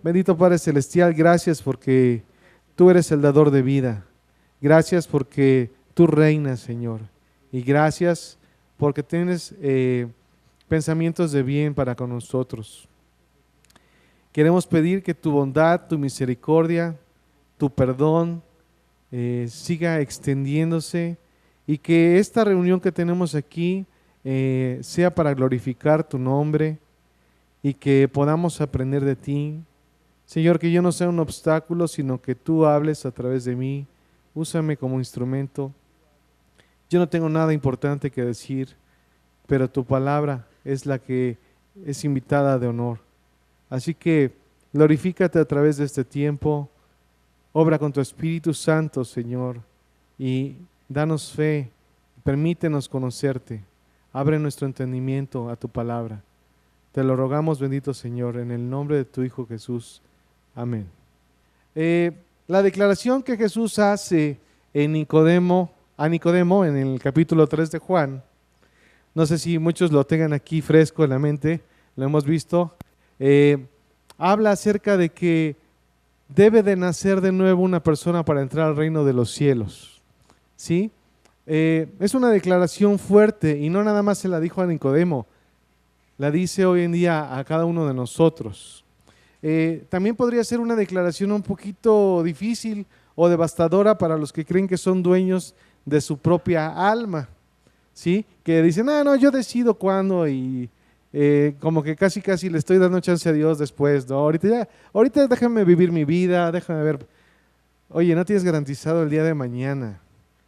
Bendito Padre Celestial, gracias porque tú eres el dador de vida. Gracias porque tú reinas, Señor. Y gracias porque tienes pensamientos de bien para con nosotros. Queremos pedir que tu bondad, tu misericordia, tu perdón siga extendiéndose y que esta reunión que tenemos aquí sea para glorificar tu nombre y que podamos aprender de ti. Señor, que yo no sea un obstáculo, sino que tú hables a través de mí. Úsame como instrumento. Yo no tengo nada importante que decir, pero tu palabra es la que es invitada de honor. Así que glorifícate a través de este tiempo. Obra con tu Espíritu Santo, Señor, y danos fe. Permítenos conocerte. Abre nuestro entendimiento a tu palabra. Te lo rogamos, bendito Señor, en el nombre de tu Hijo Jesús. Amén. La declaración que Jesús hace a Nicodemo en el capítulo 3 de Juan, no sé si muchos lo tengan aquí fresco en la mente, lo hemos visto, habla acerca de que debe de nacer de nuevo una persona para entrar al reino de los cielos. ¿Sí? Es una declaración fuerte y no nada más se la dijo a Nicodemo, la dice hoy en día a cada uno de nosotros. También podría ser una declaración un poquito difícil o devastadora para los que creen que son dueños de su propia alma, ¿sí? Que dicen, no, yo decido cuándo y como que casi le estoy dando chance a Dios después, ¿no? Ahorita déjame vivir mi vida, déjame ver. Oye, no tienes garantizado el día de mañana,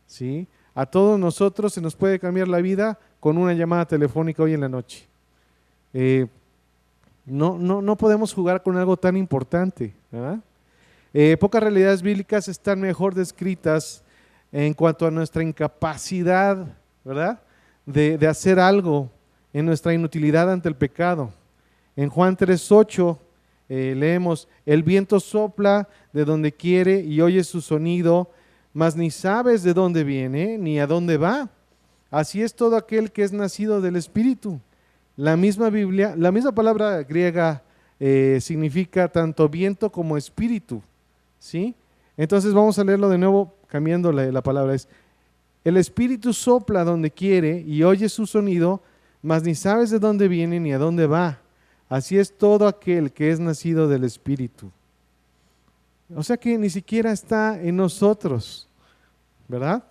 ¿sí? A todos nosotros se nos puede cambiar la vida con una llamada telefónica hoy en la noche. No podemos jugar con algo tan importante, ¿verdad? Pocas realidades bíblicas están mejor descritas en cuanto a nuestra incapacidad, ¿verdad? De hacer algo, en nuestra inutilidad ante el pecado. En Juan 3:8 leemos, el viento sopla de donde quiere y oyes su sonido, mas ni sabes de dónde viene ni a dónde va. Así es todo aquel que es nacido del Espíritu. La misma Biblia, la misma palabra griega significa tanto viento como espíritu, ¿sí? Entonces vamos a leerlo de nuevo cambiando la palabra. Es, el espíritu sopla donde quiere y oye su sonido, mas ni sabes de dónde viene ni a dónde va. Así es todo aquel que es nacido del Espíritu. O sea que ni siquiera está en nosotros, ¿verdad?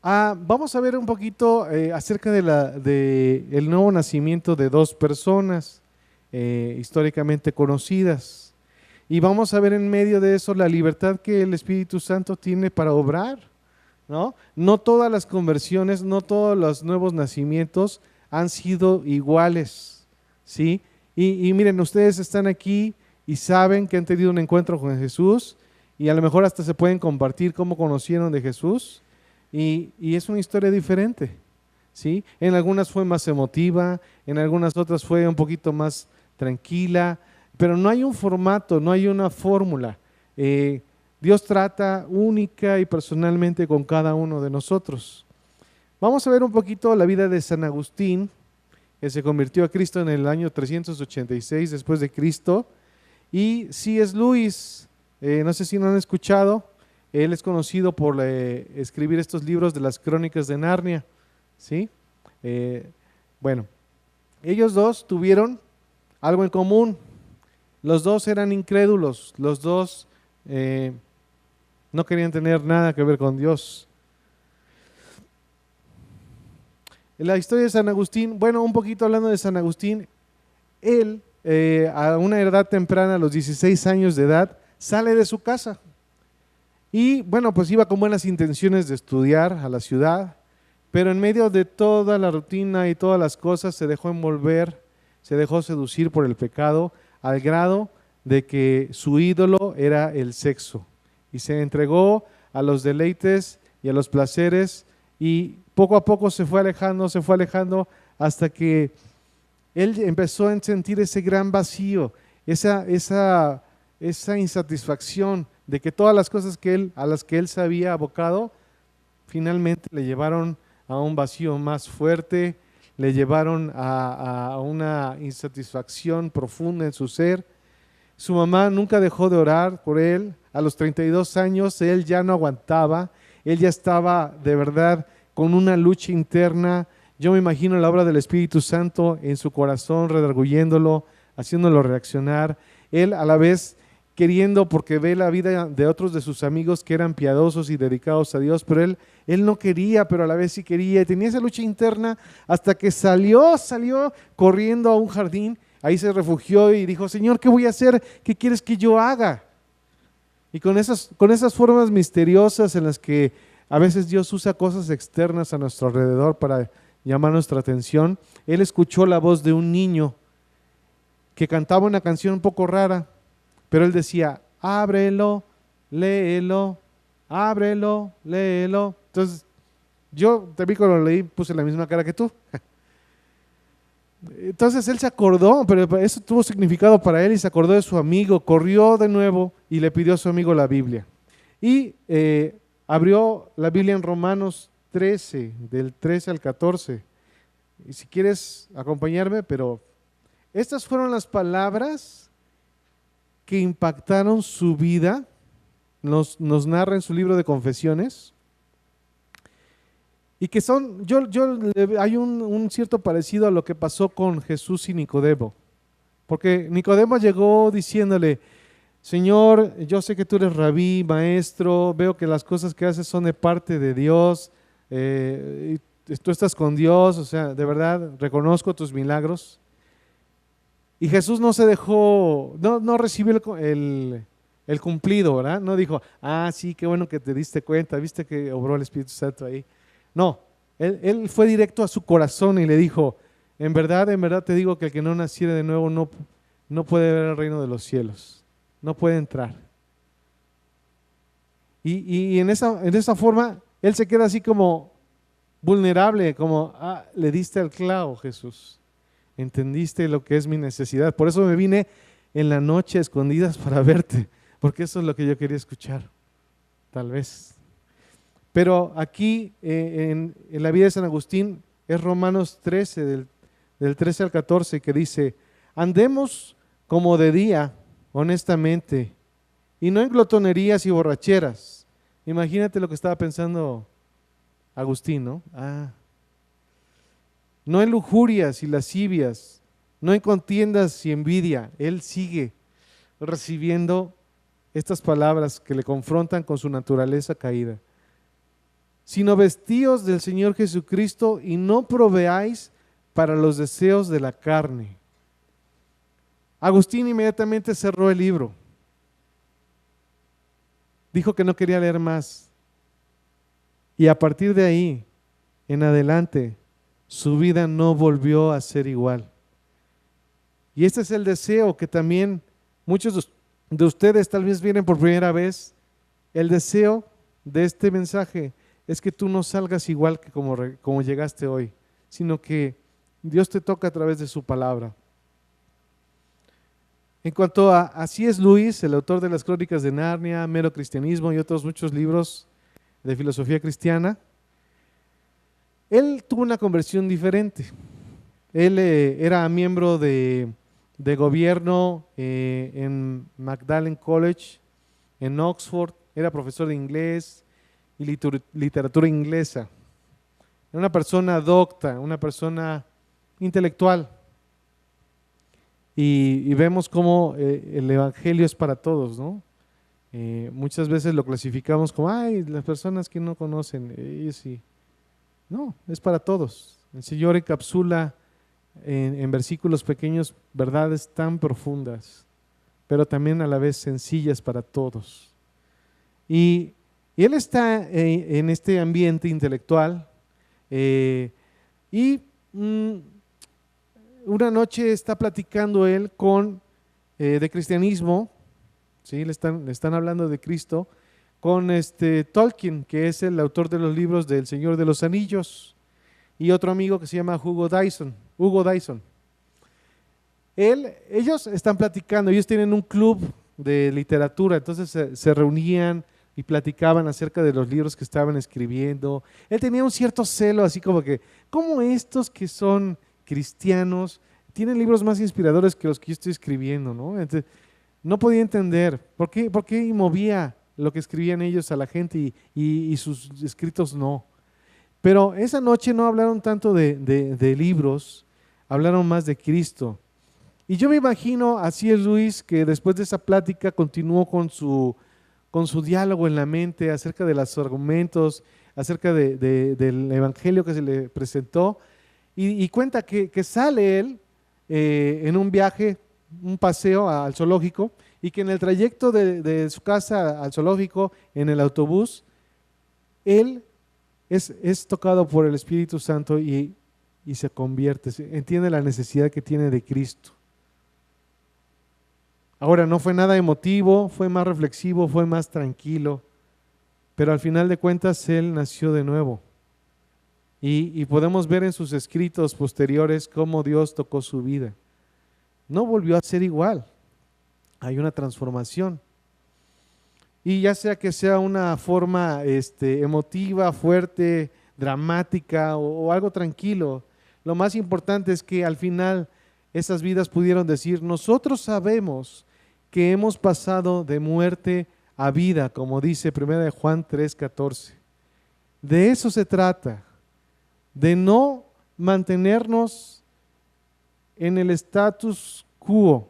Vamos a ver un poquito acerca de el nuevo nacimiento de dos personas históricamente conocidas. Y vamos a ver en medio de eso la libertad que el Espíritu Santo tiene para obrar, ¿no? No todas las conversiones, no todos los nuevos nacimientos han sido iguales, ¿sí? Y miren, ustedes están aquí y saben que han tenido un encuentro con Jesús y a lo mejor hasta se pueden compartir cómo conocieron de Jesús. Y es una historia diferente, ¿sí? En algunas fue más emotiva, en algunas otras fue un poquito más tranquila, pero no hay un formato, no hay una fórmula. Dios trata única y personalmente con cada uno de nosotros. Vamos a ver un poquito la vida de San Agustín, que se convirtió a Cristo en el año 386 después de Cristo, y C.S. Lewis, no sé si no han escuchado. Él es conocido por escribir estos libros de las Crónicas de Narnia, ¿sí? Bueno, ellos dos tuvieron algo en común. Los dos eran incrédulos, los dos no querían tener nada que ver con Dios. La historia de San Agustín, bueno, un poquito hablando de San Agustín, él a una edad temprana, a los 16 años de edad, sale de su casa. Y bueno, pues iba con buenas intenciones de estudiar a la ciudad, pero en medio de toda la rutina y todas las cosas se dejó envolver, se dejó seducir por el pecado, al grado de que su ídolo era el sexo. Y se entregó a los deleites y a los placeres y poco a poco se fue alejando hasta que él empezó a sentir ese gran vacío, esa insatisfacción de que todas las cosas a las que él se había abocado, finalmente le llevaron a un vacío más fuerte, le llevaron a una insatisfacción profunda en su ser, Su mamá nunca dejó de orar por él. A los 32 años él ya no aguantaba, él ya estaba de verdad con una lucha interna. Yo me imagino la obra del Espíritu Santo en su corazón, redarguyéndolo, haciéndolo reaccionar. Él a la vez queriendo, porque ve la vida de otros de sus amigos que eran piadosos y dedicados a Dios, pero él no quería, pero a la vez sí quería. Y tenía esa lucha interna hasta que salió corriendo a un jardín. Ahí se refugió y dijo: Señor, ¿qué voy a hacer? ¿Qué quieres que yo haga? Y con esas formas misteriosas en las que a veces Dios usa cosas externas a nuestro alrededor para llamar nuestra atención, él escuchó la voz de un niño que cantaba una canción un poco rara, pero él decía: ábrelo, léelo, ábrelo, léelo. Entonces, yo también cuando lo leí puse la misma cara que tú. Entonces él se acordó, pero eso tuvo significado para él y se acordó de su amigo, corrió de nuevo y le pidió a su amigo la Biblia. Y abrió la Biblia en Romanos 13, del 13 al 14. Y si quieres acompañarme, pero estas fueron las palabras que impactaron su vida, nos narra en su libro de Confesiones. Y que son, hay un cierto parecido a lo que pasó con Jesús y Nicodemo. Porque Nicodemo llegó diciéndole: Señor, yo sé que tú eres rabí, maestro, veo que las cosas que haces son de parte de Dios, y tú estás con Dios, o sea, de verdad, reconozco tus milagros. Y Jesús no se dejó, no recibió el cumplido, ¿verdad? No dijo: ah, sí, qué bueno que te diste cuenta, viste que obró el Espíritu Santo ahí. No, él fue directo a su corazón y le dijo: en verdad te digo que el que no naciere de nuevo no puede ver el reino de los cielos, no puede entrar. Y en esa forma, él se queda así como vulnerable, como: ah, le diste al clavo, Jesús, entendiste lo que es mi necesidad, por eso me vine en la noche a escondidas para verte, porque eso es lo que yo quería escuchar, tal vez. Pero aquí en la vida de San Agustín es Romanos 13, del 13 al 14, que dice: andemos como de día, honestamente, y no en glotonerías y borracheras. Imagínate lo que estaba pensando Agustín, ¿no? No en lujurias y lascivias, no en contiendas y envidia. Él sigue recibiendo estas palabras que le confrontan con su naturaleza caída. Sino vestíos del Señor Jesucristo y no proveáis para los deseos de la carne. Agustín inmediatamente cerró el libro. Dijo que no quería leer más. Y a partir de ahí, en adelante, su vida no volvió a ser igual. Y este es el deseo que también muchos de ustedes tal vez vienen por primera vez. El deseo de este mensaje es que tú no salgas igual que como llegaste hoy, sino que Dios te toca a través de su palabra. En cuanto a C.S. Lewis, el autor de las Crónicas de Narnia, Mero Cristianismo y otros muchos libros de filosofía cristiana, él tuvo una conversión diferente. Él era miembro de gobierno en Magdalen College, en Oxford, era profesor de inglés y literatura inglesa. Era una persona docta, una persona intelectual. Y vemos cómo el Evangelio es para todos, ¿no? Muchas veces lo clasificamos como: ay, las personas que no conocen, ellos sí. No, es para todos. El Señor encapsula en versículos pequeños verdades tan profundas, pero también a la vez sencillas para todos. Y él está en este ambiente intelectual y una noche está platicando él de cristianismo, ¿sí? Le están hablando de Cristo, con Tolkien, que es el autor de los libros del Señor de los Anillos, y otro amigo que se llama Hugo Dyson. Ellos están platicando, ellos tienen un club de literatura, entonces se reunían y platicaban acerca de los libros que estaban escribiendo. Él tenía un cierto celo, así como que, ¿cómo estos que son cristianos tienen libros más inspiradores que los que yo estoy escribiendo, ¿no? Entonces, No podía entender por qué movía lo que escribían ellos a la gente y sus escritos no. Pero esa noche no hablaron tanto de libros, hablaron más de Cristo. Y yo me imagino a C.S. Lewis que después de esa plática continuó con su diálogo en la mente acerca de los argumentos, acerca del evangelio que se le presentó, y cuenta que sale él en un viaje, un paseo al zoológico, y que en el trayecto de su casa al zoológico, en el autobús, él es tocado por el Espíritu Santo y se convierte, entiende la necesidad que tiene de Cristo. Ahora, no fue nada emotivo, fue más reflexivo, fue más tranquilo, pero al final de cuentas él nació de nuevo. Y podemos ver en sus escritos posteriores cómo Dios tocó su vida. No volvió a ser igual, hay una transformación. Y ya sea que sea una forma emotiva, fuerte, dramática o algo tranquilo, lo más importante es que al final esas vidas pudieron decir, nosotros sabemos que hemos pasado de muerte a vida, como dice 1 Juan 3:14. De eso se trata, de no mantenernos en el status quo.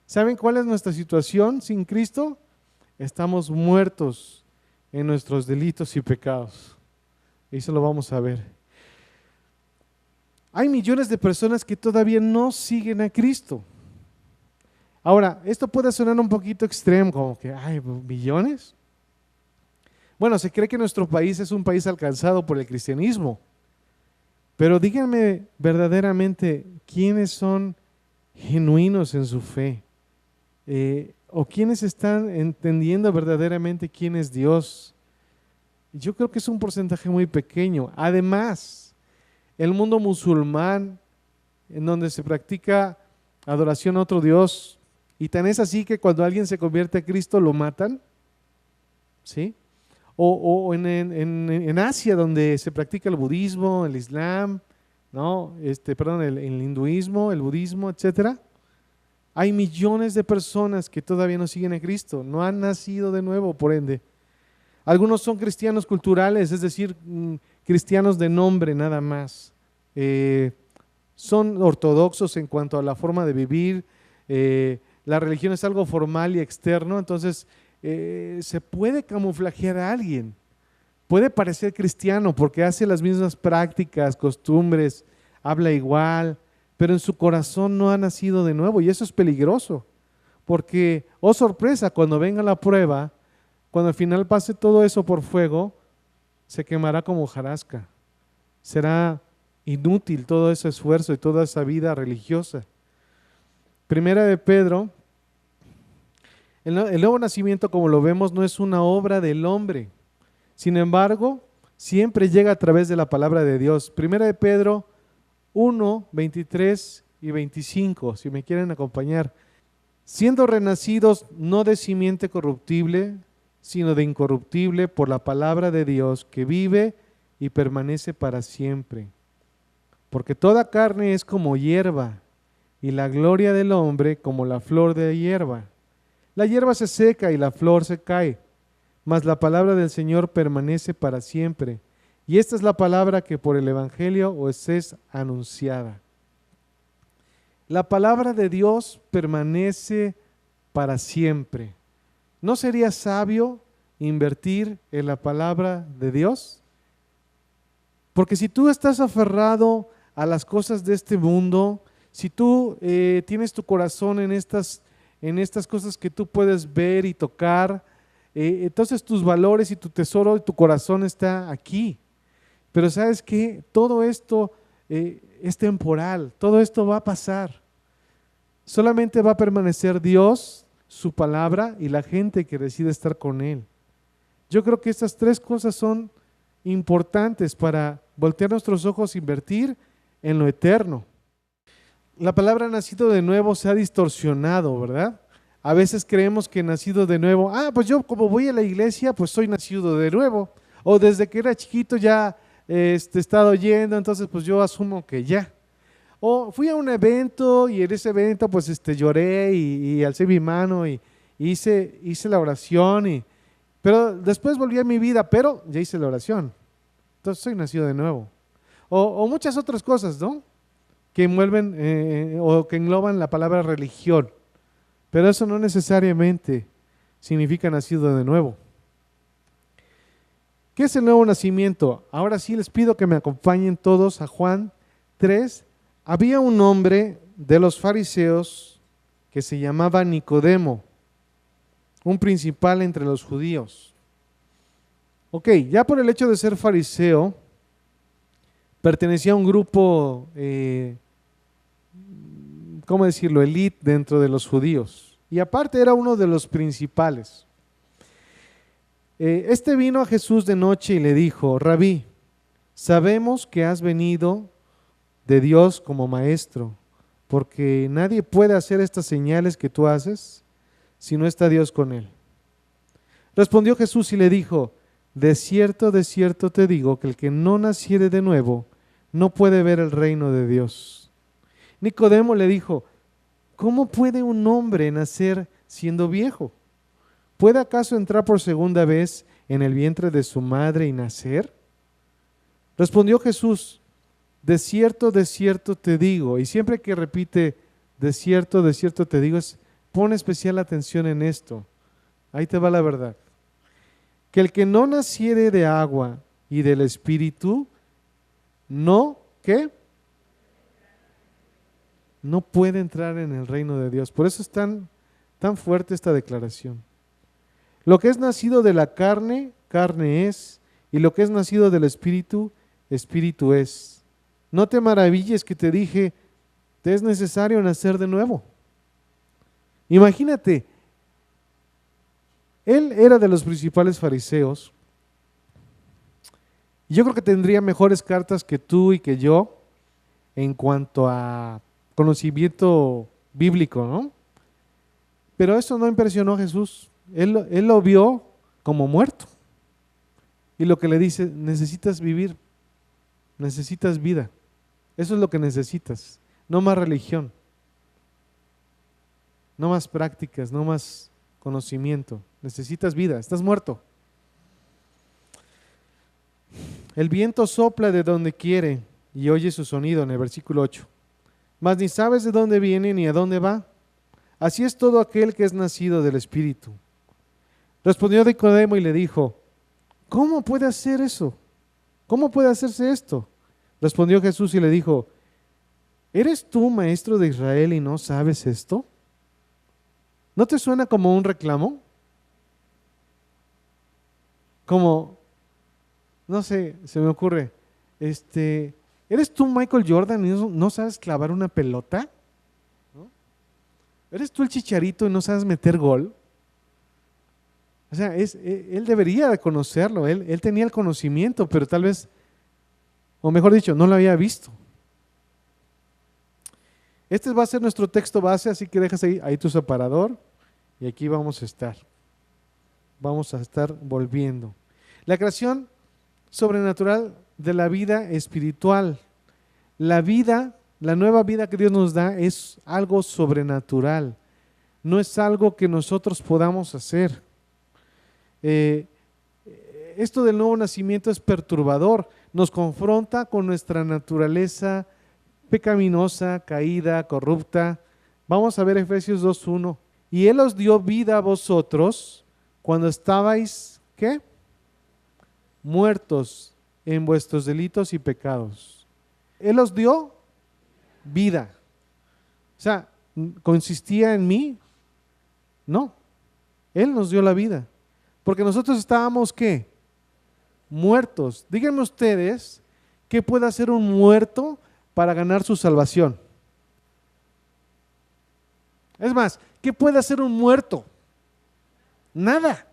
¿Saben cuál es nuestra situación sin Cristo? Estamos muertos en nuestros delitos y pecados. Eso lo vamos a ver. Hay millones de personas que todavía no siguen a Cristo. Ahora, esto puede sonar un poquito extremo, como que, ¿hay millones? Bueno, se cree que nuestro país es un país alcanzado por el cristianismo, pero díganme verdaderamente, ¿quiénes son genuinos en su fe? ¿O quiénes están entendiendo verdaderamente quién es Dios? Yo creo que es un porcentaje muy pequeño. Además, el mundo musulmán, en donde se practica adoración a otro Dios, y tan es así que cuando alguien se convierte a Cristo lo matan, ¿sí? O en Asia, donde se practica el budismo, el islam, ¿no? El hinduismo, el budismo, etcétera. Hay millones de personas que todavía no siguen a Cristo, no han nacido de nuevo, por ende. Algunos son cristianos culturales, es decir, cristianos de nombre nada más. Son ortodoxos en cuanto a la forma de vivir. La religión es algo formal y externo, entonces se puede camuflajear a alguien. Puede parecer cristiano porque hace las mismas prácticas, costumbres, habla igual, pero en su corazón no ha nacido de nuevo, y eso es peligroso, porque, oh sorpresa, cuando venga la prueba, cuando al final pase todo eso por fuego, se quemará como hojarasca. Será inútil todo ese esfuerzo y toda esa vida religiosa. Primera de Pedro, el nuevo nacimiento, como lo vemos, no es una obra del hombre. Sin embargo, siempre llega a través de la palabra de Dios. Primera de Pedro 1, 23 y 25, si me quieren acompañar. Siendo renacidos no de simiente corruptible, sino de incorruptible por la palabra de Dios que vive y permanece para siempre. Porque toda carne es como hierba, y la gloria del hombre como la flor de hierba. La hierba se seca y la flor se cae, mas la palabra del Señor permanece para siempre. Y esta es la palabra que por el Evangelio os es anunciada. La palabra de Dios permanece para siempre. ¿No sería sabio invertir en la palabra de Dios? Porque si tú estás aferrado a las cosas de este mundo, si tú tienes tu corazón en estas cosas que tú puedes ver y tocar, entonces tus valores y tu tesoro y tu corazón está aquí. Pero ¿sabes qué? Todo esto es temporal, todo esto va a pasar. Solamente va a permanecer Dios, su palabra y la gente que decide estar con Él. Yo creo que estas tres cosas son importantes para voltear nuestros ojos e invertir en lo eterno. La palabra nacido de nuevo se ha distorsionado, ¿verdad? A veces creemos que nacido de nuevo, pues yo como voy a la iglesia, pues soy nacido de nuevo. O desde que era chiquito ya he estado yendo, entonces pues yo asumo que ya. O fui a un evento y en ese evento pues lloré y alcé mi mano y hice la oración, pero después volví a mi vida, pero ya hice la oración. Entonces soy nacido de nuevo. O muchas otras cosas, ¿no? Que envuelven o que engloban la palabra religión. Pero eso no necesariamente significa nacido de nuevo. ¿Qué es el nuevo nacimiento? Ahora sí les pido que me acompañen todos a Juan 3. Había un hombre de los fariseos que se llamaba Nicodemo, un principal entre los judíos. Ok, ya por el hecho de ser fariseo, pertenecía a un grupo, ¿cómo decirlo?, elite dentro de los judíos. Y aparte era uno de los principales. Este vino a Jesús de noche y le dijo: Rabí, sabemos que has venido de Dios como maestro, porque nadie puede hacer estas señales que tú haces si no está Dios con él. Respondió Jesús y le dijo: de cierto te digo que el que no naciere de nuevo no puede ver el reino de Dios. Nicodemo le dijo: ¿cómo puede un hombre nacer siendo viejo? ¿Puede acaso entrar por segunda vez en el vientre de su madre y nacer? Respondió Jesús: de cierto te digo. Y siempre que repite de cierto te digo, pone especial atención en esto. Ahí te va la verdad. Que el que no naciere de agua y del Espíritu, no, ¿qué? No puede entrar en el reino de Dios. Por eso es tan fuerte esta declaración. Lo que es nacido de la carne, carne es, y lo que es nacido del Espíritu, Espíritu es. No te maravilles que te dije, te es necesario nacer de nuevo. Imagínate, él era de los principales fariseos. Yo creo que tendría mejores cartas que tú y que yo en cuanto a conocimiento bíblico, ¿no? Pero eso no impresionó a Jesús. Él lo vio como muerto. Y lo que le dice: necesitas vivir, necesitas vida. Eso es lo que necesitas. No más religión, no más prácticas, no más conocimiento. Necesitas vida, estás muerto. El viento sopla de donde quiere y oye su sonido, en el versículo 8. Mas ni sabes de dónde viene ni a dónde va. Así es todo aquel que es nacido del Espíritu. Respondió Nicodemo y le dijo: ¿cómo puede hacer eso? ¿Cómo puede hacerse esto? Respondió Jesús y le dijo: ¿eres tú maestro de Israel y no sabes esto? ¿No te suena como un reclamo? Como, no sé, se me ocurre, ¿eres tú Michael Jordan y no sabes clavar una pelota? ¿No? ¿Eres tú el Chicharito y no sabes meter gol? O sea, él debería de conocerlo, él tenía el conocimiento, pero tal vez, o mejor dicho, no lo había visto. Este va a ser nuestro texto base, así que dejas ahí tu separador y aquí vamos a estar. Vamos a estar volviendo. La creación sobrenatural de la vida espiritual. La vida, la nueva vida que Dios nos da es algo sobrenatural. No es algo que nosotros podamos hacer. Esto del nuevo nacimiento es perturbador. Nos confronta con nuestra naturaleza pecaminosa, caída, corrupta. Vamos a ver Efesios 2:1. Y Él os dio vida a vosotros cuando estabais, ¿qué? Muertos en vuestros delitos y pecados. Él os dio vida. O sea, ¿consistía en mí? No. Él nos dio la vida. Porque nosotros estábamos, ¿qué? Muertos. Díganme ustedes, ¿qué puede hacer un muerto para ganar su salvación? Es más, ¿qué puede hacer un muerto? Nada.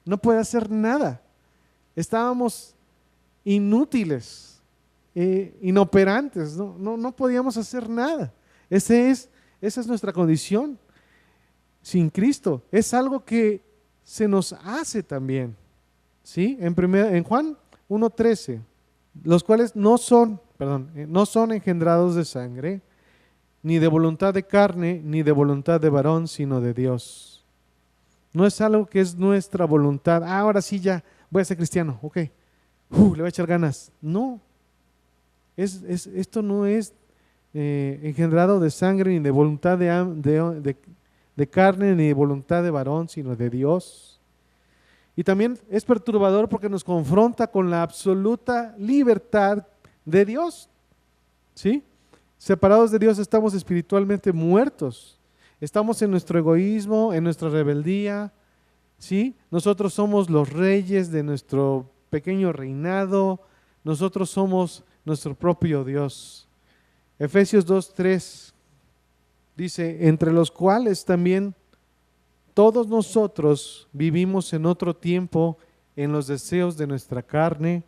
No puede hacer nada. Estábamos inútiles, inoperantes, no podíamos hacer nada. Esa es nuestra condición sin Cristo. Es algo que se nos hace también, ¿sí? En Juan 1:13, los cuales no son no son engendrados de sangre, ni de voluntad de carne, ni de voluntad de varón, sino de Dios. No es algo que es nuestra voluntad. Ahora sí ya voy a ser cristiano, ok. Le voy a echar ganas. No, esto no es engendrado de sangre, ni de voluntad de carne, ni de voluntad de varón, sino de Dios. Y también es perturbador porque nos confronta con la absoluta libertad de Dios. ¿Sí? Separados de Dios estamos espiritualmente muertos. Estamos en nuestro egoísmo, en nuestra rebeldía. ¿Sí? Nosotros somos los reyes de nuestro pequeño reinado. Nosotros somos nuestro propio Dios. Efesios 2:3 dice, entre los cuales también todos nosotros vivimos en otro tiempo en los deseos de nuestra carne,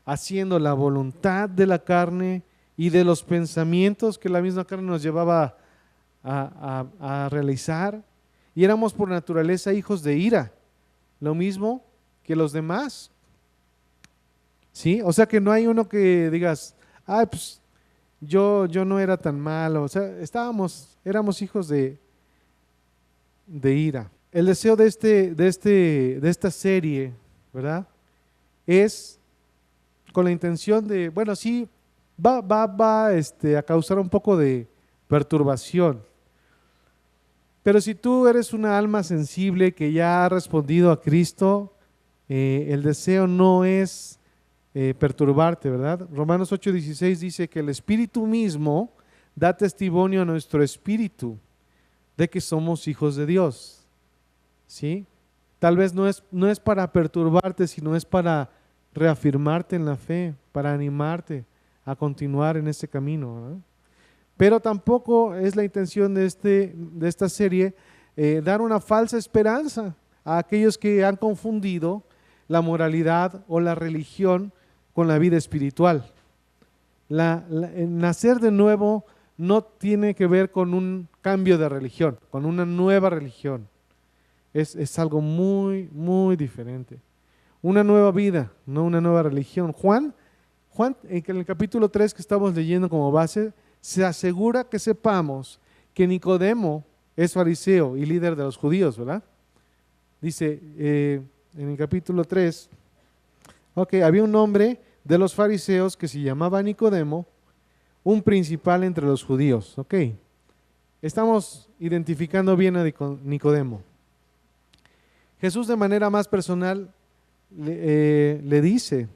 haciendo la voluntad de la carne y de los pensamientos que la misma carne nos llevaba a realizar. Y éramos por naturaleza hijos de ira, lo mismo que los demás. ¿Sí? O sea que no hay uno que digas, pues yo no era tan malo. O sea, éramos hijos de ira. El deseo de esta serie, ¿verdad? Es con la intención de, bueno, sí, va a causar un poco de perturbación. Pero si tú eres una alma sensible que ya ha respondido a Cristo, el deseo no es perturbarte, ¿verdad? Romanos 8:16 dice que el Espíritu mismo da testimonio a nuestro espíritu de que somos hijos de Dios. ¿Sí? Tal vez no es para perturbarte, sino es para reafirmarte en la fe, para animarte a continuar en este camino, ¿verdad? Pero tampoco es la intención de esta serie dar una falsa esperanza a aquellos que han confundido la moralidad o la religión con la vida espiritual. El nacer de nuevo no tiene que ver con un cambio de religión, con una nueva religión. Es algo muy, muy diferente. Una nueva vida, no una nueva religión. Juan, en el capítulo 3 que estamos leyendo como base, se asegura que sepamos que Nicodemo es fariseo y líder de los judíos, ¿verdad? Dice en el capítulo 3, había un hombre de los fariseos que se llamaba Nicodemo, un principal entre los judíos. Estamos identificando bien a Nicodemo. Jesús de manera más personal le dice,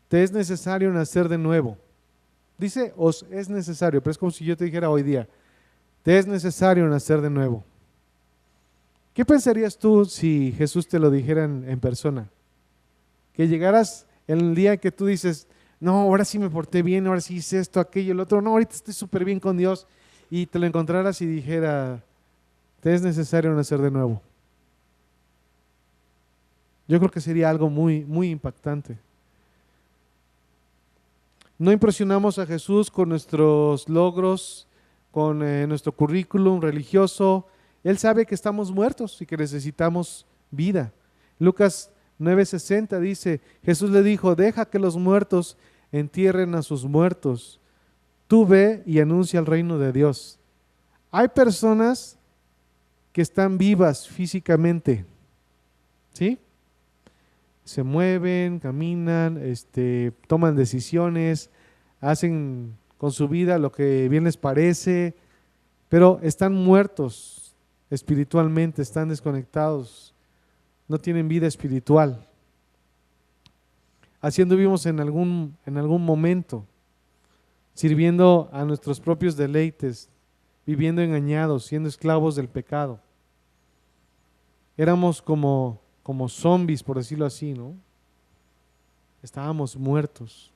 te es necesario nacer de nuevo. Dice, os es necesario, pero es como si yo te dijera hoy día, te es necesario nacer de nuevo. ¿Qué pensarías tú si Jesús te lo dijera en persona? Que llegaras en el día que tú dices, no, ahora sí me porté bien, ahora sí hice esto, aquello, el otro, no, ahorita estoy súper bien con Dios, y te lo encontraras y dijera, te es necesario nacer de nuevo. Yo creo que sería algo muy, muy impactante. No impresionamos a Jesús con nuestros logros, con nuestro currículum religioso. Él sabe que estamos muertos y que necesitamos vida. Lucas 9:60 dice, Jesús le dijo, deja que los muertos entierren a sus muertos. Tú ve y anuncia el reino de Dios. Hay personas que están vivas físicamente, ¿sí? Se mueven, caminan, toman decisiones, hacen con su vida lo que bien les parece, pero están muertos espiritualmente, están desconectados, no tienen vida espiritual. Así anduvimos en algún momento, sirviendo a nuestros propios deleites, viviendo engañados, siendo esclavos del pecado. Éramos como zombies, por decirlo así, ¿no? Estábamos muertos.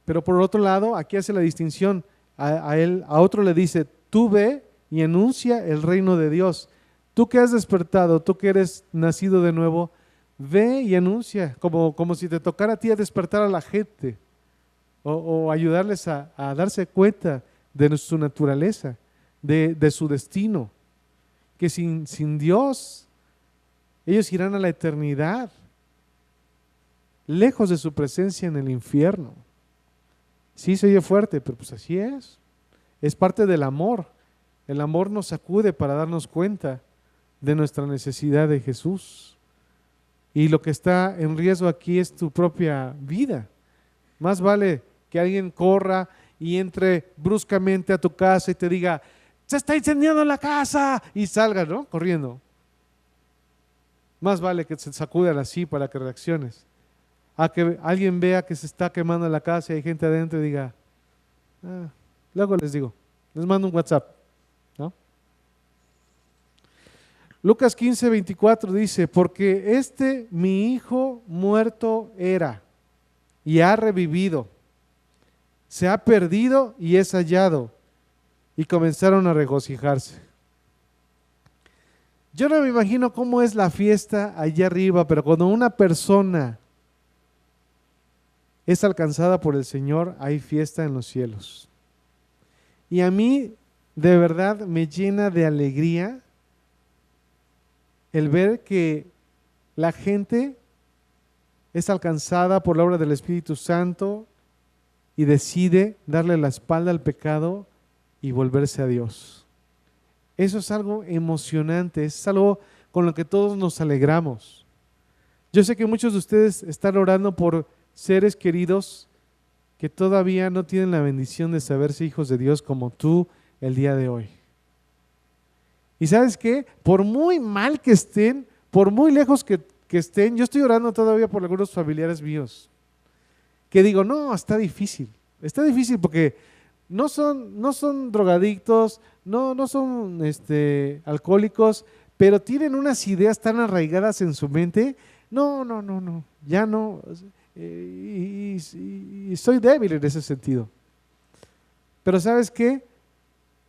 Pero por otro lado, aquí hace la distinción. A otro le dice, tú ve y anuncia el reino de Dios. Tú que has despertado, tú que eres nacido de nuevo, ve y anuncia, como si te tocara a ti a despertar a la gente o ayudarles a darse cuenta de su naturaleza, de su destino, que sin Dios ellos irán a la eternidad. lejos de su presencia en el infierno. Sí se oye fuerte, pero pues así es parte del amor. El amor nos sacude para darnos cuenta de nuestra necesidad de Jesús. Y lo que está en riesgo aquí es tu propia vida. Más vale que alguien corra y entre bruscamente a tu casa y te diga, se está incendiando la casa, y salga, ¿no? Corriendo. Más vale que se sacudan así para que reacciones. A que alguien vea que se está quemando la casa y hay gente adentro y diga, luego les digo, les mando un WhatsApp, ¿no? Lucas 15:24 dice, porque mi hijo muerto era y ha revivido, se ha perdido y es hallado. Y comenzaron a regocijarse. Yo no me imagino cómo es la fiesta allá arriba, pero cuando una persona es alcanzada por el Señor, hay fiesta en los cielos. Y a mí, de verdad, me llena de alegría el ver que la gente es alcanzada por la obra del Espíritu Santo y decide darle la espalda al pecado y volverse a Dios. Eso es algo emocionante, es algo con lo que todos nos alegramos. Yo sé que muchos de ustedes están orando por seres queridos que todavía no tienen la bendición de saberse hijos de Dios como tú el día de hoy. Y ¿sabes qué? Por muy mal que estén, por muy lejos que estén, yo estoy orando todavía por algunos familiares míos, que digo, no, está difícil porque no son drogadictos, no son alcohólicos, pero tienen unas ideas tan arraigadas en su mente, ya no, y soy débil en ese sentido. Pero ¿sabes qué?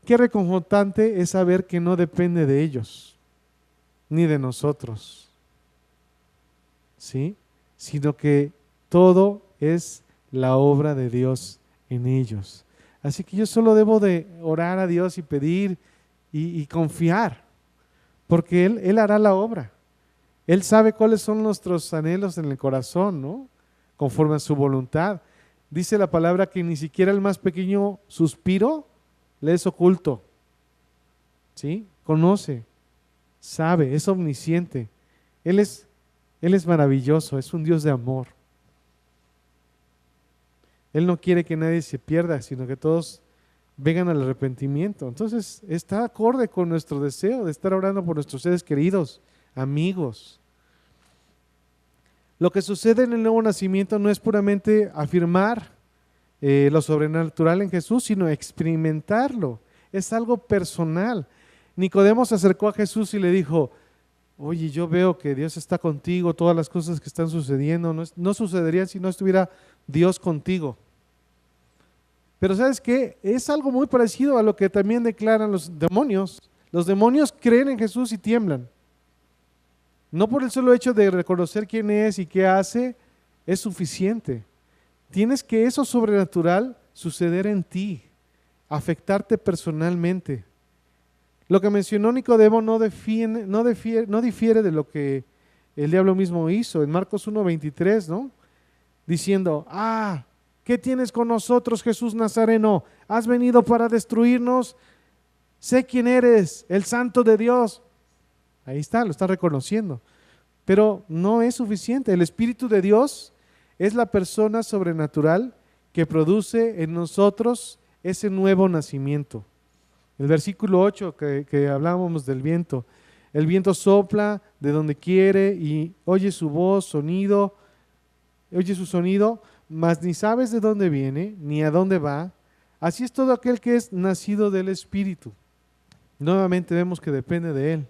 Qué reconfortante es saber que no depende de ellos, ni de nosotros, ¿sí? Sino que todo es la obra de Dios en ellos. Así que yo solo debo de orar a Dios y pedir y confiar, porque Él hará la obra. Él sabe cuáles son nuestros anhelos en el corazón, ¿no? Conforme a su voluntad. Dice la palabra que ni siquiera el más pequeño suspiro le es oculto. ¿Sí? Conoce, sabe, es omnisciente. Él es maravilloso, es un Dios de amor. Él no quiere que nadie se pierda, sino que todos vengan al arrepentimiento. Entonces está acorde con nuestro deseo de estar orando por nuestros seres queridos, amigos. Lo que sucede en el nuevo nacimiento no es puramente afirmar lo sobrenatural en Jesús, sino experimentarlo. Es algo personal. Nicodemo se acercó a Jesús y le dijo, oye, yo veo que Dios está contigo, todas las cosas que están sucediendo no sucederían si no estuviera Dios contigo. Pero ¿sabes qué? Es algo muy parecido a lo que también declaran los demonios. Los demonios creen en Jesús y tiemblan. No por el solo hecho de reconocer quién es y qué hace, es suficiente. Tienes que eso sobrenatural suceder en ti, afectarte personalmente. Lo que mencionó Nicodemo no difiere de lo que el diablo mismo hizo en Marcos 1:23, ¿no? Diciendo, ¿qué tienes con nosotros, Jesús Nazareno? ¿Has venido para destruirnos? Sé quién eres, el Santo de Dios. Ahí está, lo está reconociendo. Pero no es suficiente. El Espíritu de Dios es la persona sobrenatural que produce en nosotros ese nuevo nacimiento. El versículo 8 que hablábamos del viento. El viento sopla de donde quiere y oye su voz, oye su sonido, mas ni sabes de dónde viene, ni a dónde va. Así es todo aquel que es nacido del Espíritu. Nuevamente vemos que depende de Él.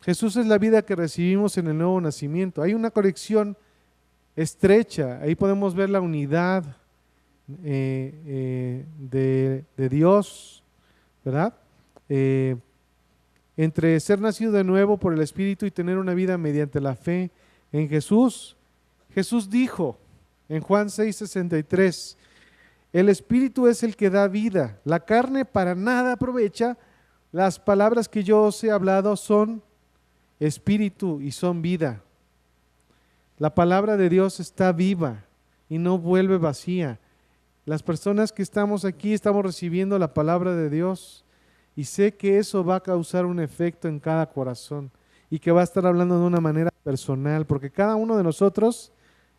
Jesús es la vida que recibimos en el nuevo nacimiento. Hay una conexión estrecha, ahí podemos ver la unidad de Dios, ¿verdad? Entre ser nacido de nuevo por el Espíritu y tener una vida mediante la fe en Jesús. Jesús dijo en Juan 6:63, el Espíritu es el que da vida, la carne para nada aprovecha, las palabras que yo os he hablado son Espíritu y son vida. La palabra de Dios está viva y no vuelve vacía. Las personas que estamos aquí estamos recibiendo la palabra de Dios y sé que eso va a causar un efecto en cada corazón y que va a estar hablando de una manera personal, porque cada uno de nosotros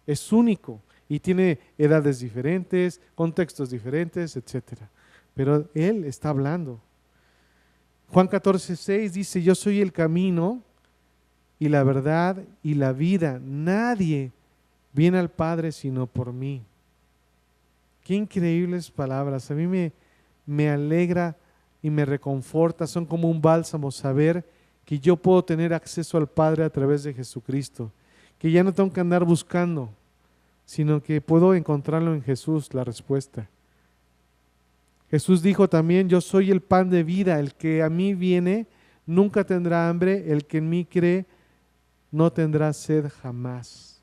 es único y tiene edades diferentes, contextos diferentes, etcétera. Pero Él está hablando. Juan 14:6 dice: yo soy el camino y la verdad y la vida. Nadie viene al Padre sino por mí. Qué increíbles palabras. A mí me alegra y me reconforta. Son como un bálsamo saber que yo puedo tener acceso al Padre a través de Jesucristo. Que ya no tengo que andar buscando, sino que puedo encontrarlo en Jesús, la respuesta. Jesús dijo también: yo soy el pan de vida. El que a mí viene nunca tendrá hambre. El que en mí cree no tendrá sed jamás.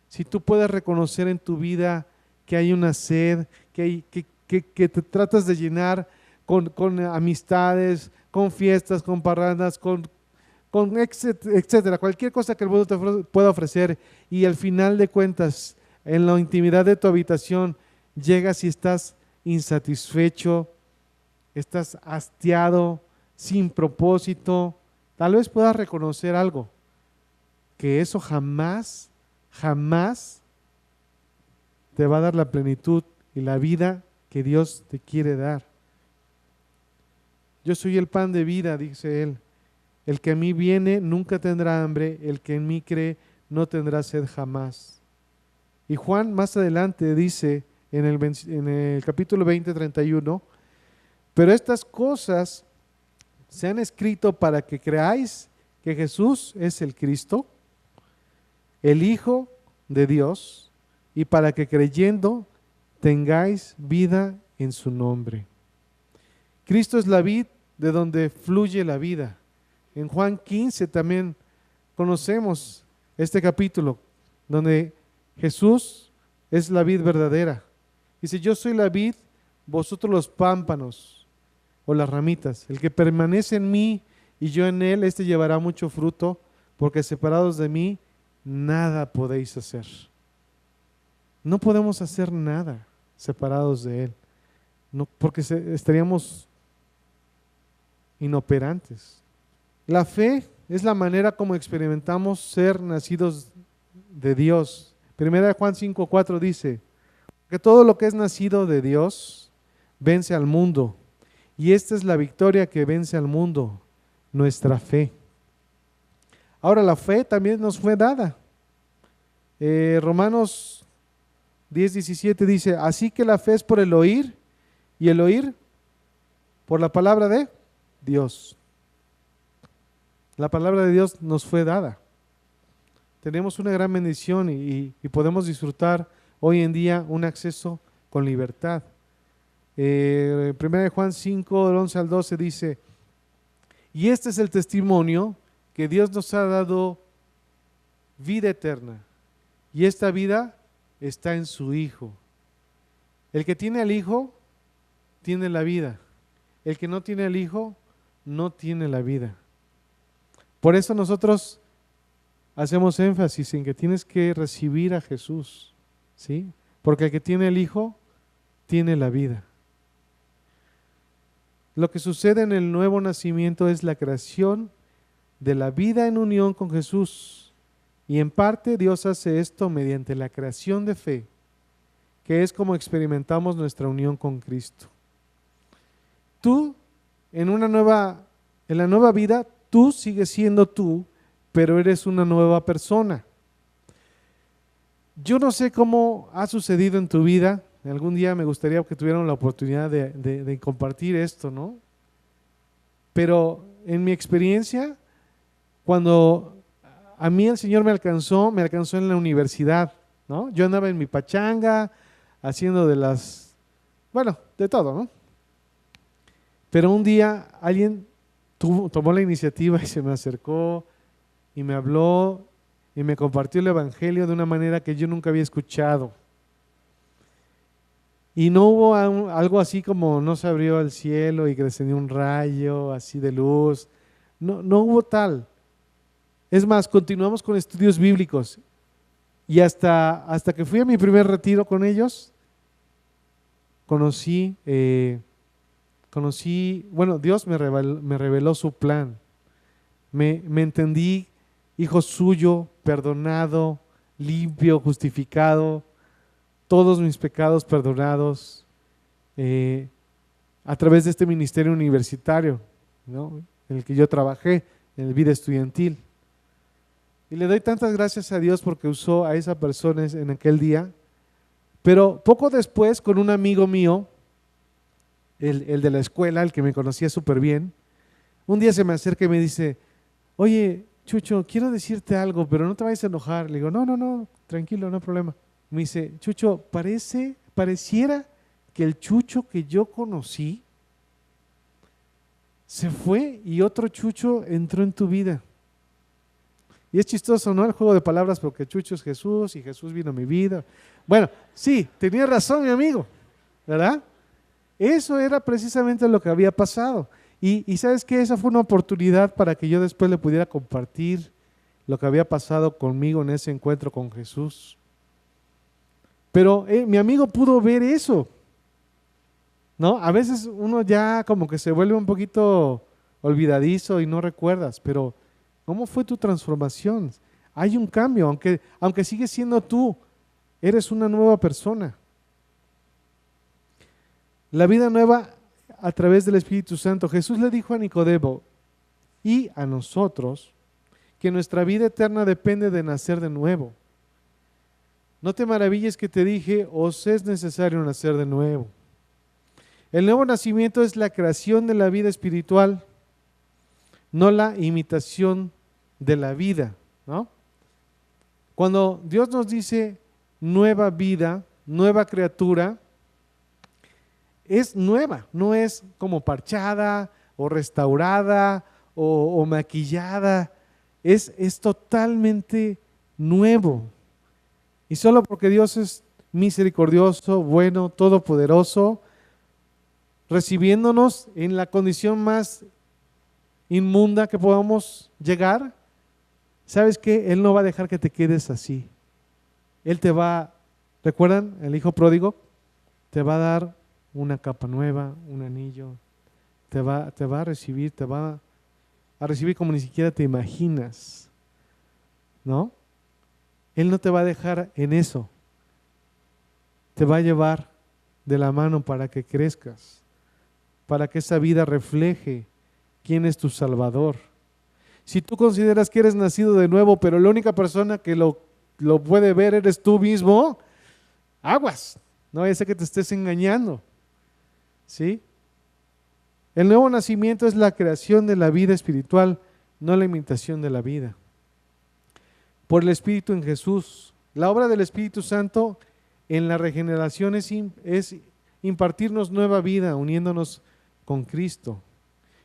Si tú puedes reconocer en tu vida que hay una sed, que te tratas de llenar con amistades, con fiestas, con parrandas, con etcétera, cualquier cosa que el mundo te pueda ofrecer, y al final de cuentas, en la intimidad de tu habitación, llegas y estás insatisfecho, estás hastiado, sin propósito, tal vez puedas reconocer algo, que eso jamás te va a dar la plenitud y la vida que Dios te quiere dar. Yo soy el pan de vida, dice Él. El que a mí viene nunca tendrá hambre, el que en mí cree no tendrá sed jamás. Y Juan más adelante dice en el capítulo 20:31, pero estas cosas se han escrito para que creáis que Jesús es el Cristo, el Hijo de Dios, y para que creyendo tengáis vida en su nombre. Cristo es la vid de donde fluye la vida. En Juan 15 también conocemos este capítulo donde Jesús es la vid verdadera. Dice: yo soy la vid, vosotros los pámpanos o las ramitas. El que permanece en mí y yo en él, este llevará mucho fruto, porque separados de mí nada podéis hacer. No podemos hacer nada separados de Él, no, porque estaríamos inoperantes. La fe es la manera como experimentamos ser nacidos de Dios. Primera de Juan 5:4 dice que todo lo que es nacido de Dios vence al mundo, y esta es la victoria que vence al mundo, nuestra fe. Ahora, la fe también nos fue dada. Romanos 10:17 dice: así que la fe es por el oír, y el oír por la palabra de Dios. La palabra de Dios nos fue dada. Tenemos una gran bendición y podemos disfrutar hoy en día un acceso con libertad. 1 Juan 5, del 11 al 12 dice: y este es el testimonio, que Dios nos ha dado vida eterna, y esta vida está en su Hijo. El que tiene al Hijo tiene la vida. El que no tiene al Hijo no tiene la vida. Por eso nosotros hacemos énfasis en que tienes que recibir a Jesús, ¿sí? Porque el que tiene el Hijo tiene la vida. Lo que sucede en el nuevo nacimiento es la creación de la vida en unión con Jesús. Y en parte Dios hace esto mediante la creación de fe, que es como experimentamos nuestra unión con Cristo. Tú, en la nueva vida, tú sigues siendo tú, pero eres una nueva persona. Yo no sé cómo ha sucedido en tu vida. Algún día me gustaría que tuvieran la oportunidad de compartir esto, ¿no? Pero en mi experiencia, cuando a mí el Señor me alcanzó en la universidad, ¿no? Yo andaba en mi pachanga, haciendo de todo, ¿no? Pero un día alguien tomó la iniciativa y se me acercó y me habló y me compartió el Evangelio de una manera que yo nunca había escuchado. Y no hubo algo así como no se abrió el cielo y que descendió un rayo así de luz. No hubo tal. Es más, continuamos con estudios bíblicos Y hasta que fui a mi primer retiro con ellos, conocí, bueno, Dios me reveló su plan. Me entendí hijo suyo, perdonado, limpio, justificado, todos mis pecados perdonados a través de este ministerio universitario, ¿no?, en el que yo trabajé, en el vida estudiantil. Y le doy tantas gracias a Dios porque usó a esa persona en aquel día. Pero poco después, con un amigo mío, el de la escuela, el que me conocía súper bien, un día se me acerca y me dice: oye, Chucho, quiero decirte algo, pero no te vayas a enojar. Le digo: no, tranquilo, no hay problema. Me dice: Chucho, pareciera que el Chucho que yo conocí se fue y otro Chucho entró en tu vida. Y es chistoso, ¿no?, el juego de palabras, porque Chucho es Jesús y Jesús vino a mi vida. Bueno, sí, tenía razón mi amigo, ¿verdad? Eso era precisamente lo que había pasado. Y ¿sabes qué? Esa fue una oportunidad para que yo después le pudiera compartir lo que había pasado conmigo en ese encuentro con Jesús. Pero mi amigo pudo ver eso, ¿no? A veces uno ya como que se vuelve un poquito olvidadizo y no recuerdas, pero ¿cómo fue tu transformación? Hay un cambio, aunque sigues siendo tú, eres una nueva persona. La vida nueva a través del Espíritu Santo. Jesús le dijo a Nicodemo y a nosotros que nuestra vida eterna depende de nacer de nuevo. No te maravilles que te dije: os es necesario nacer de nuevo. El nuevo nacimiento es la creación de la vida espiritual, no la imitación de la vida, ¿no? Cuando Dios nos dice nueva vida, nueva criatura, es nueva, no es como parchada o restaurada o maquillada, es totalmente nuevo. Y solo porque Dios es misericordioso, bueno, todopoderoso, recibiéndonos en la condición más inmunda que podamos llegar, ¿sabes qué? Él no va a dejar que te quedes así. Él te va, ¿recuerdan el hijo pródigo? Te va a dar una capa nueva, un anillo, te va a recibir, te va a recibir como ni siquiera te imaginas, ¿no? Él no te va a dejar en eso, te va a llevar de la mano para que crezcas, para que esa vida refleje quién es tu Salvador. Si tú consideras que eres nacido de nuevo, pero la única persona que lo puede ver eres tú mismo, aguas, no vaya a ser que te estés engañando, ¿sí? El nuevo nacimiento es la creación de la vida espiritual, no la imitación de la vida. Por el Espíritu en Jesús. La obra del Espíritu Santo en la regeneración es impartirnos nueva vida, uniéndonos con Cristo.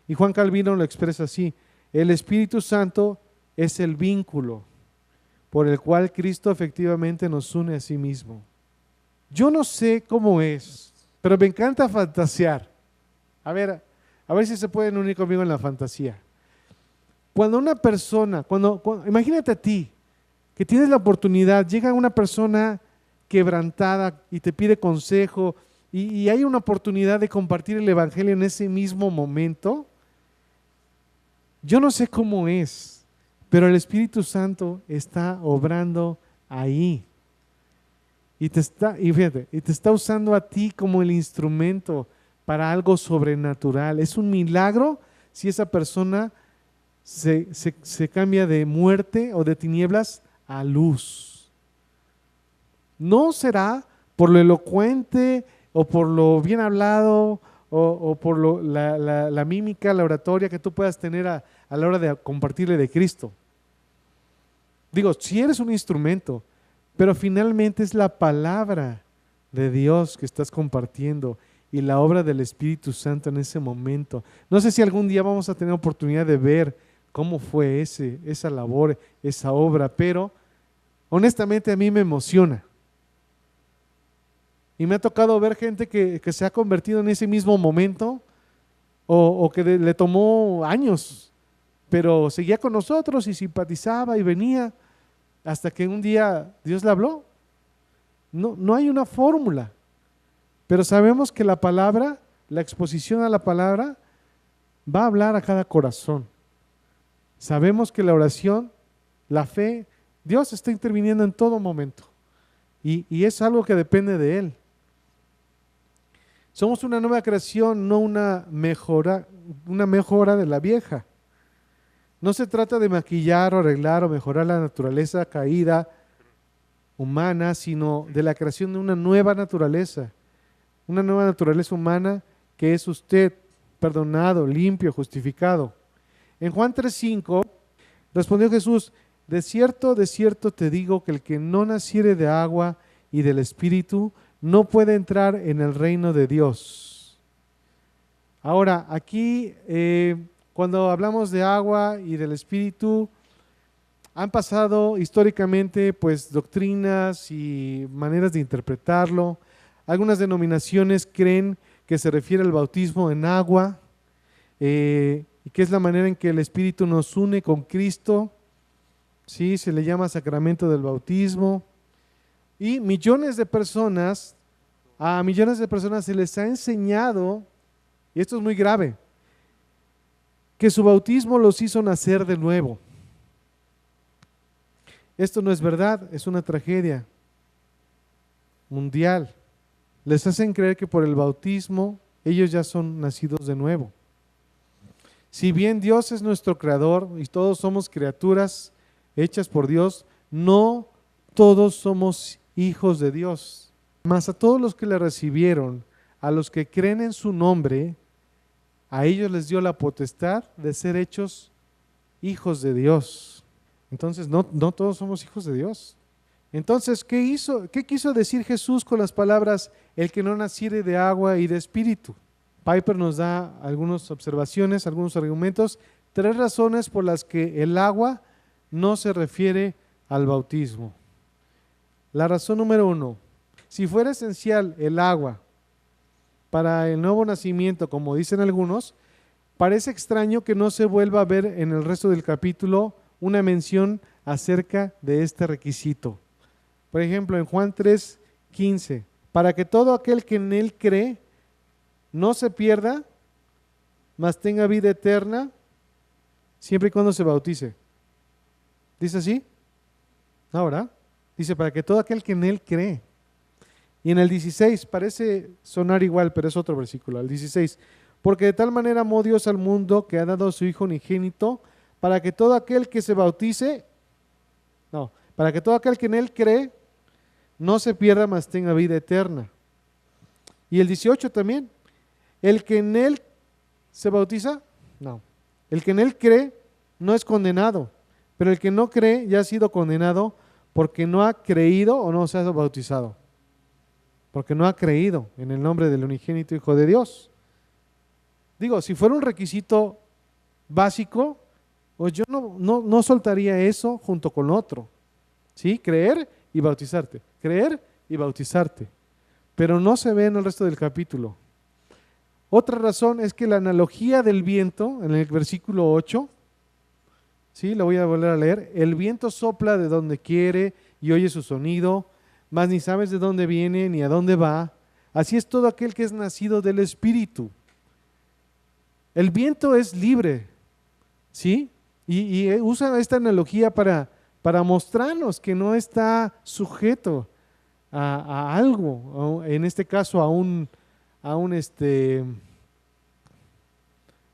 Y Juan Calvino lo expresa así: el Espíritu Santo es el vínculo por el cual Cristo efectivamente nos une a sí mismo. Yo no sé cómo es, pero me encanta fantasear. A ver si se pueden unir conmigo en la fantasía. Cuando una persona, imagínate a ti, que tienes la oportunidad, llega una persona quebrantada y te pide consejo y hay una oportunidad de compartir el Evangelio en ese mismo momento. Yo no sé cómo es, pero el Espíritu Santo está obrando ahí. Y te está usando a ti como el instrumento para algo sobrenatural. Es un milagro si esa persona se cambia de muerte o de tinieblas a luz. No será por lo elocuente o por lo bien hablado o por la mímica, la oratoria que tú puedas tener a la hora de compartirle de Cristo. Digo, si eres un instrumento, pero finalmente es la palabra de Dios que estás compartiendo y la obra del Espíritu Santo en ese momento. No sé si algún día vamos a tener oportunidad de ver cómo fue esa labor, esa obra, pero honestamente a mí me emociona. Y me ha tocado ver gente que se ha convertido en ese mismo momento o que le tomó años, pero seguía con nosotros y simpatizaba y venía. hasta que un día Dios le habló. No, no hay una fórmula, pero sabemos que la palabra, la exposición a la palabra, va a hablar a cada corazón. Sabemos que la oración, la fe, Dios está interviniendo en todo momento y es algo que depende de Él. Somos una nueva creación, no una mejora de la vieja. No se trata de maquillar o arreglar o mejorar la naturaleza caída humana, sino de la creación de una nueva naturaleza humana que es usted, perdonado, limpio, justificado. En Juan 3:5 respondió Jesús: de cierto te digo que el que no naciere de agua y del Espíritu no puede entrar en el reino de Dios. Ahora, aquí cuando hablamos de agua y del Espíritu, han pasado históricamente pues doctrinas y maneras de interpretarlo. Algunas denominaciones creen que se refiere al bautismo en agua y que es la manera en que el Espíritu nos une con Cristo. Sí, se le llama sacramento del bautismo. Y a millones de personas se les ha enseñado, y esto es muy grave, que su bautismo los hizo nacer de nuevo. Esto no es verdad, es una tragedia mundial. Les hacen creer que por el bautismo ellos ya son nacidos de nuevo. Si bien Dios es nuestro creador y todos somos criaturas hechas por Dios, no todos somos hijos de Dios. Mas a todos los que le recibieron, a los que creen en su nombre, a ellos les dio la potestad de ser hechos hijos de Dios. Entonces no todos somos hijos de Dios. Entonces, ¿qué quiso decir Jesús con las palabras el que no naciere de agua y de espíritu? Piper nos da algunas observaciones, algunos argumentos, 3 razones por las que el agua no se refiere al bautismo. La razón número 1, si fuera esencial el agua para el nuevo nacimiento, como dicen algunos, parece extraño que no se vuelva a ver en el resto del capítulo una mención acerca de este requisito. Por ejemplo, en Juan 3:15, para que todo aquel que en él cree no se pierda, mas tenga vida eterna, siempre y cuando se bautice. ¿Dice así? No, ¿verdad? Dice, para que todo aquel que en él cree. Y en el 16, parece sonar igual, pero es otro versículo, el 16, porque de tal manera amó Dios al mundo que ha dado a su Hijo unigénito, para que todo aquel que se bautice, para que todo aquel que en él cree, no se pierda, mas tenga vida eterna. Y el 18 también, el que en él se bautiza, el que en él cree no es condenado, pero el que no cree ya ha sido condenado porque no ha creído o no se ha bautizado, porque no ha creído en el nombre del unigénito Hijo de Dios. Digo, si fuera un requisito básico, pues yo no soltaría eso junto con otro, ¿sí? Creer y bautizarte, creer y bautizarte, pero no se ve en el resto del capítulo. Otra razón es que la analogía del viento, en el versículo 8, ¿sí? Lo voy a volver a leer, el viento sopla de donde quiere y oye su sonido, mas ni sabes de dónde viene ni a dónde va, así es todo aquel que es nacido del Espíritu. El viento es libre, ¿sí? Y usa esta analogía para mostrarnos que no está sujeto a algo, en este caso a un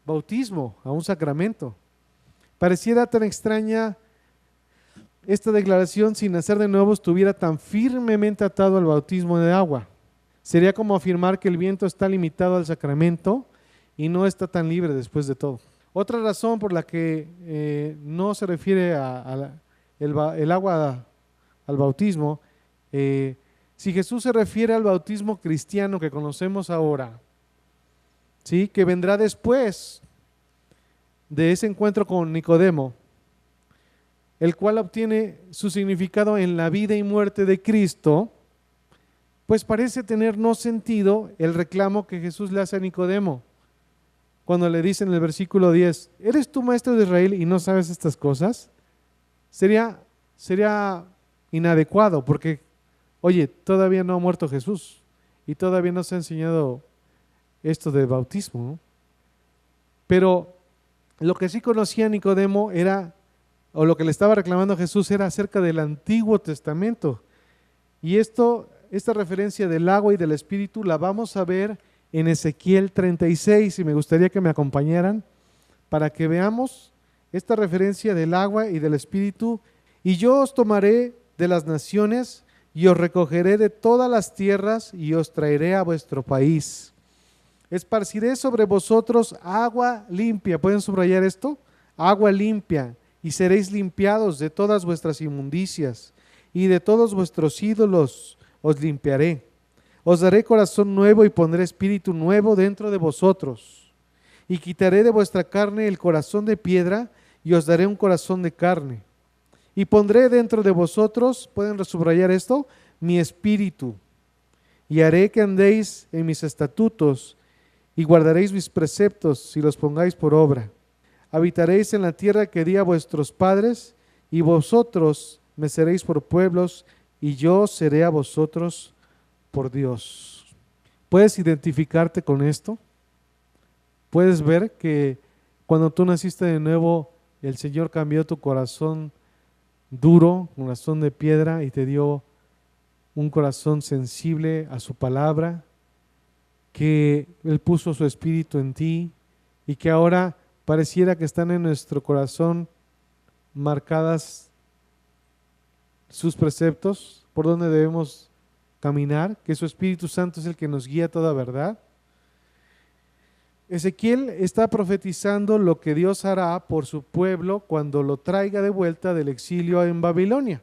bautismo, a un sacramento. Pareciera tan extraña esta declaración si nacer de nuevo estuviera tan firmemente atado al bautismo de agua. Sería como afirmar que el viento está limitado al sacramento y no está tan libre después de todo. Otra razón por la que no se refiere el agua al bautismo, si Jesús se refiere al bautismo cristiano que conocemos ahora, ¿sí? Que vendrá después de ese encuentro con Nicodemo, el cual obtiene su significado en la vida y muerte de Cristo, pues parece tener no sentido el reclamo que Jesús le hace a Nicodemo, cuando le dice en el versículo 10, ¿eres tú maestro de Israel y no sabes estas cosas? Sería sería inadecuado porque, oye, todavía no ha muerto Jesús y todavía no se ha enseñado esto de bautismo, ¿no? Pero lo que sí conocía Nicodemo era, o lo que le estaba reclamando a Jesús era acerca del Antiguo Testamento. Y esta referencia del agua y del Espíritu la vamos a ver en Ezequiel 36 y me gustaría que me acompañaran para que veamos esta referencia del agua y del Espíritu. Y yo os tomaré de las naciones y os recogeré de todas las tierras y os traeré a vuestro país. Esparciré sobre vosotros agua limpia. ¿Pueden subrayar esto? Agua limpia, y seréis limpiados de todas vuestras inmundicias, y de todos vuestros ídolos os limpiaré. Os daré corazón nuevo y pondré espíritu nuevo dentro de vosotros. Y quitaré de vuestra carne el corazón de piedra, y os daré un corazón de carne. Y pondré dentro de vosotros, ¿pueden subrayar esto? Mi espíritu. Y haré que andéis en mis estatutos, y guardaréis mis preceptos si los pongáis por obra. Habitaréis en la tierra que di a vuestros padres, y vosotros me seréis por pueblos, y yo seré a vosotros por Dios. ¿Puedes identificarte con esto? ¿Puedes ver que cuando tú naciste de nuevo, el Señor cambió tu corazón duro, un corazón de piedra, y te dio un corazón sensible a su palabra? Que Él puso su espíritu en ti y que ahora pareciera que están en nuestro corazón marcadas sus preceptos, por donde debemos caminar, que su Espíritu Santo es el que nos guía a toda verdad. Ezequiel está profetizando lo que Dios hará por su pueblo cuando lo traiga de vuelta del exilio en Babilonia.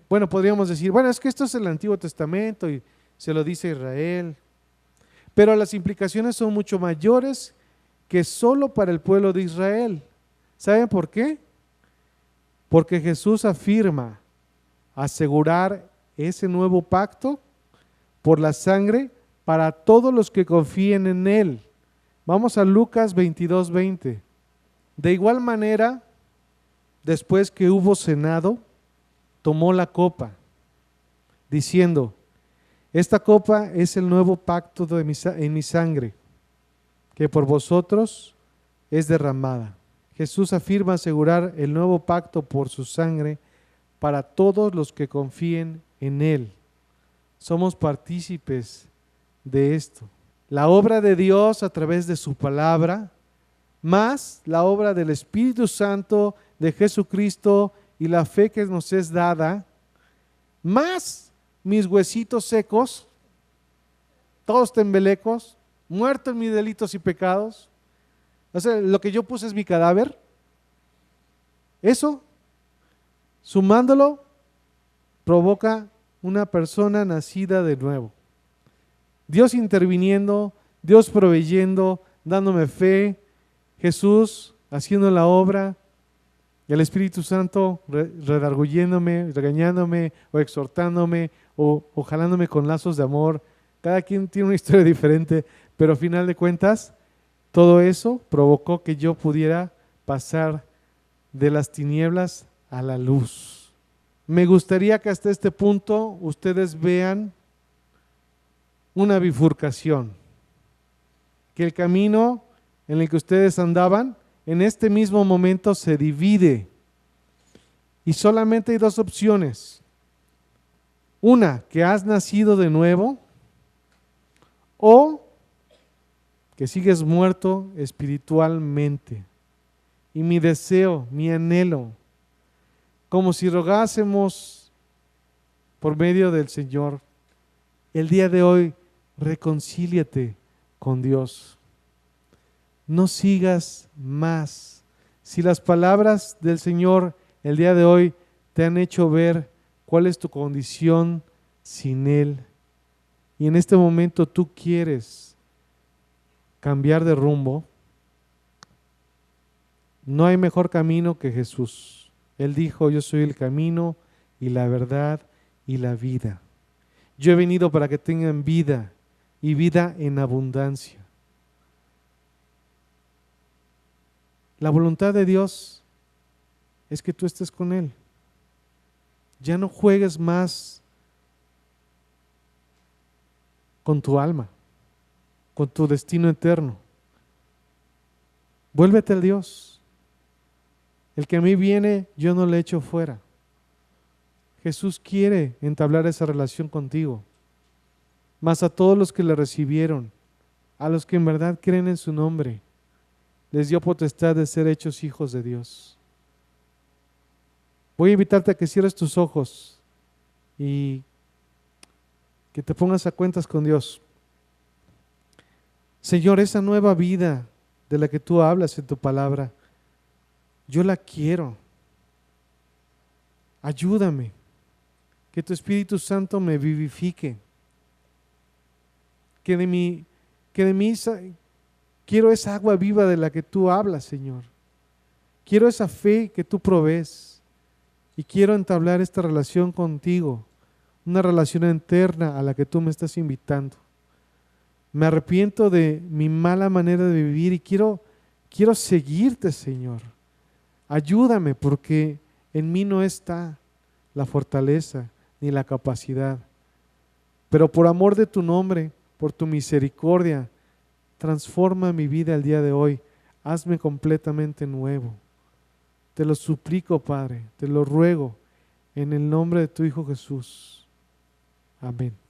Bueno, podríamos decir, bueno, es que esto es el Antiguo Testamento y se lo dice Israel, pero las implicaciones son mucho mayores que solo para el pueblo de Israel. ¿Saben por qué? Porque Jesús afirma asegurar ese nuevo pacto por la sangre para todos los que confíen en Él. Vamos a Lucas 22:20. De igual manera, después que hubo cenado, tomó la copa, diciendo: esta copa es el nuevo pacto en mi sangre, que por vosotros es derramada. Jesús afirma asegurar el nuevo pacto por su sangre para todos los que confíen en Él. Somos partícipes de esto. La obra de Dios a través de su palabra, más la obra del Espíritu Santo de Jesucristo y la fe que nos es dada, más mis huesitos secos, todos tembelecos, muertos en mis delitos y pecados. O sea, lo que yo puse es mi cadáver. Eso, sumándolo, provoca una persona nacida de nuevo. Dios interviniendo, Dios proveyendo, dándome fe, Jesús haciendo la obra, el Espíritu Santo redarguyéndome, regañándome o exhortándome o jalándome con lazos de amor. Cada quien tiene una historia diferente, pero al final de cuentas, todo eso provocó que yo pudiera pasar de las tinieblas a la luz. Me gustaría que hasta este punto ustedes vean una bifurcación, que el camino en el que ustedes andaban en este mismo momento se divide y solamente hay dos opciones: una, que has nacido de nuevo, o que sigues muerto espiritualmente. Y mi deseo, mi anhelo, como si rogásemos por medio del Señor, el día de hoy, reconcíliate con Dios. No sigas más. Si las palabras del Señor el día de hoy te han hecho ver cuál es tu condición sin Él, y en este momento tú quieres cambiar de rumbo, no hay mejor camino que Jesús. Él dijo: yo soy el camino y la verdad y la vida. Yo he venido para que tengan vida y vida en abundancia. La voluntad de Dios es que tú estés con Él. Ya no juegues más con tu alma, con tu destino eterno. Vuélvete al Dios. El que a mí viene, yo no le echo fuera. Jesús quiere entablar esa relación contigo. Mas a todos los que le recibieron, a los que en verdad creen en su nombre, les dio potestad de ser hechos hijos de Dios. Voy a invitarte a que cierres tus ojos y que te pongas a cuentas con Dios. Señor, esa nueva vida de la que tú hablas en tu palabra, yo la quiero. Ayúdame, que tu Espíritu Santo me vivifique, que de mí quiero esa agua viva de la que tú hablas, Señor. Quiero esa fe que tú provees y quiero entablar esta relación contigo, una relación eterna a la que tú me estás invitando. Me arrepiento de mi mala manera de vivir y quiero seguirte, Señor. Ayúdame porque en mí no está la fortaleza ni la capacidad. Pero por amor de tu nombre, por tu misericordia, transforma mi vida el día de hoy. Hazme completamente nuevo. Te lo suplico, Padre, te lo ruego en el nombre de tu Hijo Jesús. Amén.